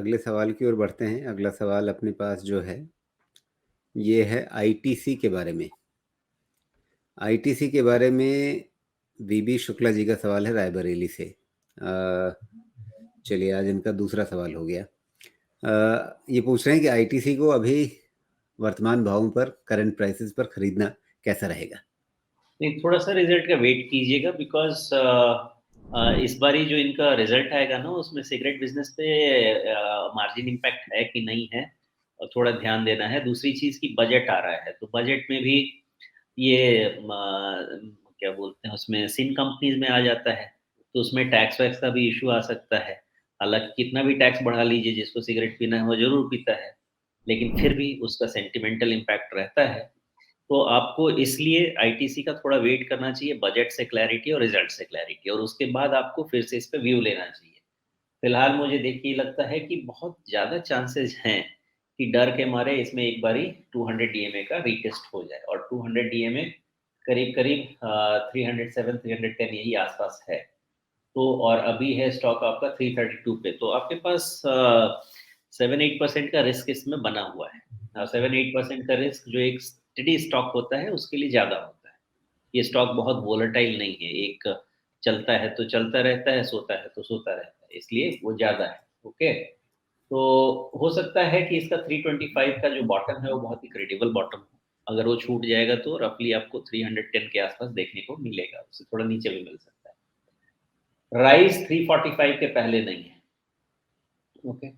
अगले सवाल की ओर बढ़ते हैं। अगला सवाल अपने पास जो है, ये है आईटीसी के बारे में। आईटीसी के बारे में वीबी शुक्ला जी का सवाल है रायबरेली से। चलिए, आज इनका दूसरा सवाल हो गया। ये पूछ रहे हैं कि आईटीसी को अभी वर्तमान भावों पर, करंट प्राइसेस पर खरीदना कैसा रहेगा? नहीं, थोड़ा सा रिजल्ट का वेट कीजिएगा बिकॉज इस बारी जो इनका रिजल्ट आएगा ना उसमें सिगरेट बिजनेस पे मार्जिन इम्पैक्ट है कि नहीं है, और थोड़ा ध्यान देना है। दूसरी चीज की बजट आ रहा है, तो बजट में भी ये क्या बोलते हैं उसमें सिन कंपनीज में आ जाता है, तो उसमें टैक्स वैक्स का भी इशू आ सकता है। हालांकि कितना भी टैक्स बढ़ा लीजिए, जिसको सिगरेट पीना है वो जरूर पीता है, लेकिन फिर भी उसका सेंटिमेंटल इम्पैक्ट रहता है। तो आपको इसलिए आईटीसी का थोड़ा वेट करना चाहिए, बजट से क्लैरिटी और रिजल्ट से क्लैरिटी, और उसके बाद आपको फिर से इस पे व्यू लेना चाहिए। फिलहाल मुझे देखिए लगता है कि बहुत ज़्यादा चांसेस हैं कि डर के मारे इसमें एक बारी 200 डीएमए का रीटेस्ट हो जाए, और 200 डीएमए करीब करीब 307 310 यही आसपास है। तो और अभी है स्टॉक आपका 332 पे, तो आपके पास 7-8% का रिस्क इसमें बना हुआ है। 7-8% का रिस्क जो एक स्टडी स्टॉक होता है उसके लिए ज़्यादा होता है। ये स्टॉक बहुत वोलेटाइल नहीं है, एक चलता है तो चलता रहता है, सोता है तो सोता रहता है, इसलिए वो ज़्यादा है। ओके, तो हो सकता है कि इसका 325 का जो बॉटम है वो बहुत ही क्रेडिबल बॉटम हो। अगर वो छूट जाएगा तो रफली आपको 310 के आसपास देखने को मिलेगा, उससे थोड़ा नीचे भी मिल सकता है। राइस 345 के पहले नहीं है। ओके,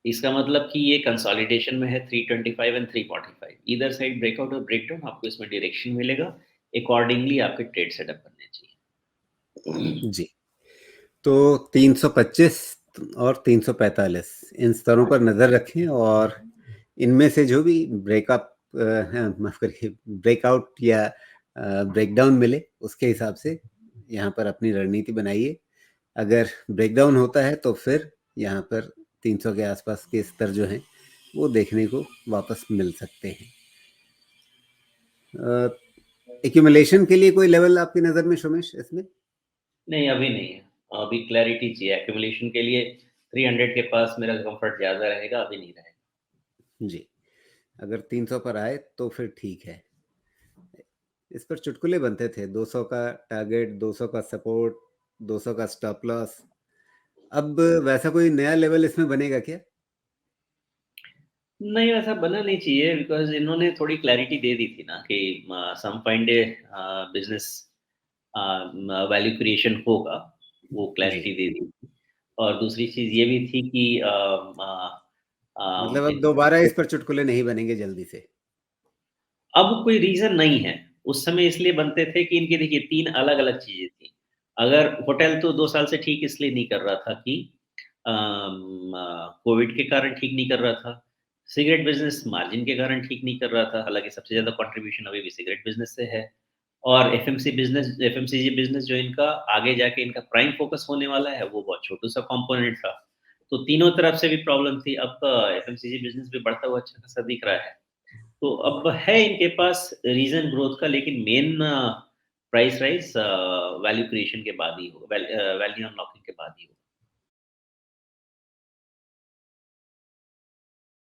इसका मतलब कि ये कंसोलिडेशन में है 325 एंड 345, इधर साइड ब्रेकआउट और ब्रेकडाउन, आपको इसमें डायरेक्शन मिलेगा। अकॉर्डिंगली आपके ट्रेड सेटअप करने चाहिए। जी, तो 325 और 345 इन स्तरों पर नज़र रखें, और इनमें से जो भी ब्रेकअप, माफ करिए, ब्रेकआउट या ब्रेकडाउन मिले, उसके हिसाब से यहाँ पर अपनी रणनीति बनाइए। अगर ब्रेकडाउन होता है तो फिर यहाँ पर 300 के आसपास के स्तर जो हैं वो देखने को वापस मिल सकते हैं। एक्यूमुलेशन के लिए कोई लेवल आपकी नज़र में, शोमेश, इसमें? नहीं, अभी नहीं है। अभी क्लैरिटी चाहिए एक्यूमुलेशन के लिए। 300 के पास मेरा कंफर्ट ज़्यादा रहेगा, अभी नहीं रहेगा। जी, अगर 300 पर आए तो फिर ठीक है। इस पर चुटकुले बनते थे, 200 का टारगेट, 200 का सपोर्ट, 200 का स्टॉप लॉस। अब वैसा कोई नया लेवल इसमें बनेगा क्या? नहीं, वैसा बना नहीं चाहिए बिकॉज इन्होंने थोड़ी क्लैरिटी दे दी थी ना कि सम फाइंड ए बिजनेस वैल्यू क्रिएशन होगा, वो जी, क्लैरिटी दे दी। और दूसरी चीज़ ये भी थी कि मतलब अब इन्होंने दोबारा इस पर चुटकुले नहीं बनेंगे जल्दी से? अब कोई रीज़न नहीं है। उस समय इसलिए बनते थे कि इनकी देखिए 3 अलग-अलग चीज़ें थी। अगर होटल तो 2 साल से ठीक इसलिए नहीं कर रहा था कि कोविड के कारण ठीक नहीं कर रहा था। सिगरेट बिज़नेस मार्जिन के कारण ठीक नहीं कर रहा था, हालाँकि सबसे ज़्यादा कंट्रीब्यूशन अभी भी सिगरेट बिज़नेस से है। और एफएमसीजी बिज़नेस जो इनका आगे जाके इनका प्राइम फ़ोकस होने वाला है, वो बहुत छोटू-सा कंपोनेंट था। तो तीनों तरफ से भी प्रॉब्लम थी। अब एफएमसीजी बिज़नेस भी बढ़ता हुआ अच्छा-खासा दिख रहा है। तो अब है इनके पास रीज़न ग्रोथ का, लेकिन main price rise value creation के बाद ही होगा, वैल्यू अनलॉकिंग के बाद ही होगा।